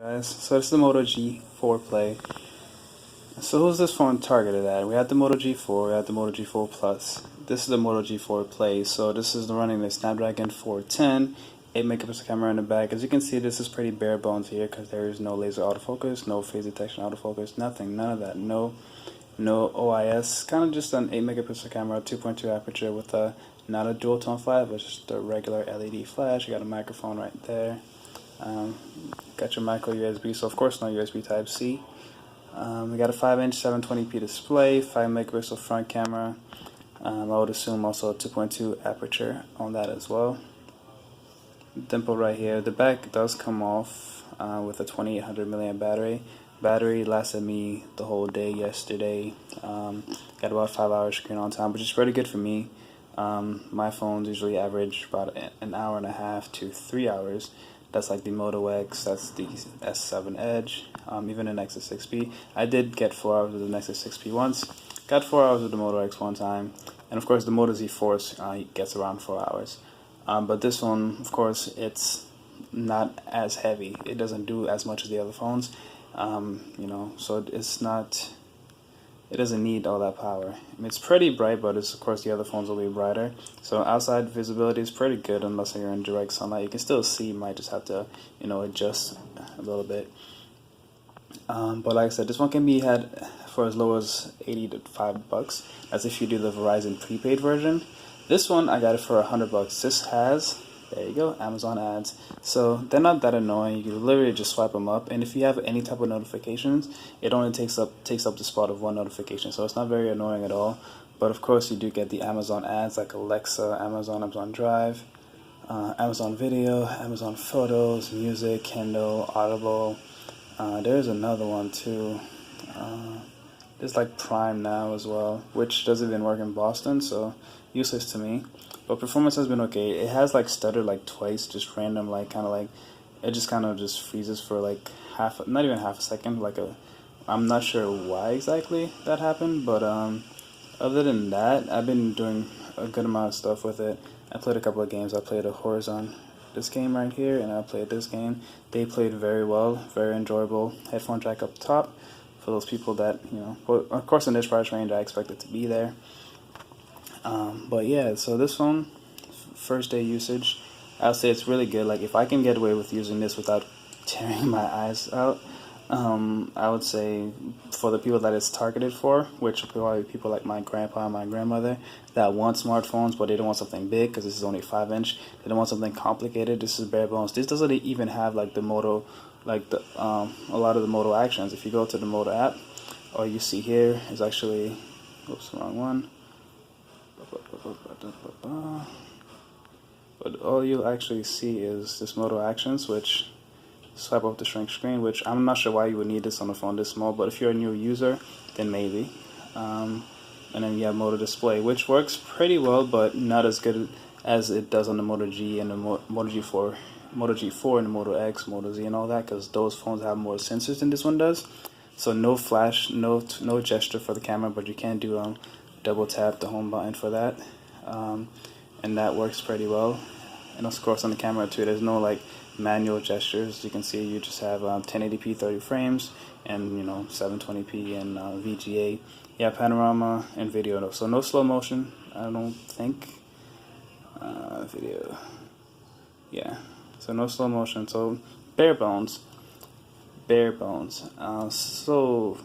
Guys, so this is the Moto G4 Play. So who's this phone targeted at? We had the Moto G4, we had the Moto G4 Plus. This is the Moto G4 Play. So this is running the Snapdragon 410, 8 megapixel camera in the back. As you can see, this is pretty bare bones here because there is no laser autofocus, no phase detection autofocus, nothing, none of that. No OIS. Kind of just an 8 megapixel camera, 2.2 aperture with not a dual tone flash, but just a regular LED flash. You got a microphone right there. Got your micro USB, so of course no USB Type C. We got a 5-inch 720p display, 5 megapixel front camera. I would assume also a 2.2 aperture on that as well. Dimple right here. The back does come off with a 2800 milliamp battery. Battery lasted me the whole day yesterday. Got about 5 hours screen on time, which is pretty good for me. My phones usually average about an hour and a half to 3 hours. That's like the Moto X, that's the S7 Edge, even the Nexus 6P. I did get 4 hours with the Nexus 6P once, got 4 hours with the Moto X one time, and of course the Moto Z4 gets around 4 hours. But this one, of course, it's not as heavy. It doesn't do as much as the other phones, so it doesn't need all that power. It's pretty bright, but of course the other phones will be brighter. So outside visibility is pretty good unless you're in direct sunlight. You can still see, you might just have to, adjust a little bit. But like I said, this one can be had for as low as $85. That's if you do the Verizon prepaid version. This one I got it for $100. This has, there you go, Amazon ads. So they're not that annoying. You can literally just swipe them up, and if you have any type of notifications, it only takes up the spot of one notification. So it's not very annoying at all. But of course, you do get the Amazon ads like Alexa, Amazon Drive, Amazon Video, Amazon Photos, Music, Kindle, Audible. There's another one too. There's like Prime Now as well, which doesn't even work in Boston, so useless to me. But performance has been okay. It has like stuttered like twice, just random, like kind of like it just kind of just freezes for like not even half a second, I'm not sure why exactly that happened, but other than that, I've been doing a good amount of stuff with it. I played a couple of games. I played a Horizon, this game right here, and I played this game. They played very well, very enjoyable. Headphone jack up top for those people that but of course in this price range I expect it to be there. But yeah, so this phone, first day usage, I'll say it's really good. Like if I can get away with using this without tearing my eyes out, I would say for the people that it's targeted for, which are probably people like my grandpa and my grandmother that want smartphones but they don't want something big because this is only 5-inch. They don't want something complicated. This is bare bones. This doesn't even have like the Moto, like the a lot of the Moto actions. If you go to the Moto app, all you see here is actually, oops, wrong one. But all you'll actually see is this Moto Actions, which swipe up the shrink screen, which I'm not sure why you would need this on a phone this small, but if you're a new user, then maybe. And then you have Moto Display, which works pretty well, but not as good as it does on the Moto G and the Moto G4, Moto G4 and the Moto X, Moto Z, and all that, because those phones have more sensors than this one does. So no flash, no gesture for the camera, but you can do double tap the home button for that, and that works pretty well. And of course on the camera too, there's no like manual gestures. You can see you just have 1080p 30 frames and 720p and VGA. Yeah, panorama and video. So no slow motion, I don't think. Video, yeah, so no slow motion. So bare bones. So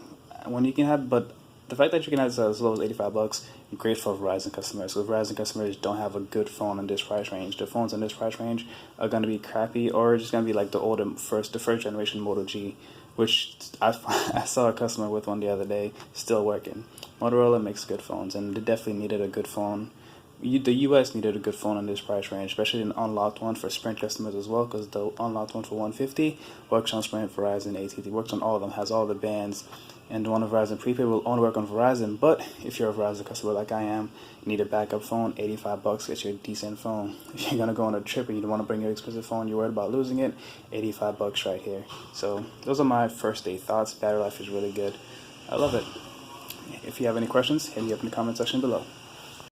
when you can have, but the fact that you can have this as low as $85, great for Verizon customers. So Verizon customers don't have a good phone in this price range. The phones in this price range are going to be crappy, or just going to be like the first generation Moto G, which I saw a customer with one the other day, still working. Motorola makes good phones, and they definitely needed a good phone. The US needed a good phone in this price range, especially an unlocked one for Sprint customers as well, because the unlocked one for $150 works on Sprint, Verizon, AT&T, works on all of them, has all the bands. And the one on Verizon prepaid will only work on Verizon, but if you're a Verizon customer like I am, you need a backup phone, $85 gets you a decent phone. If you're going to go on a trip and you don't want to bring your expensive phone, you're worried about losing it, $85 right here. So those are my first day thoughts. Battery life is really good. I love it. If you have any questions, hit me up in the comment section below.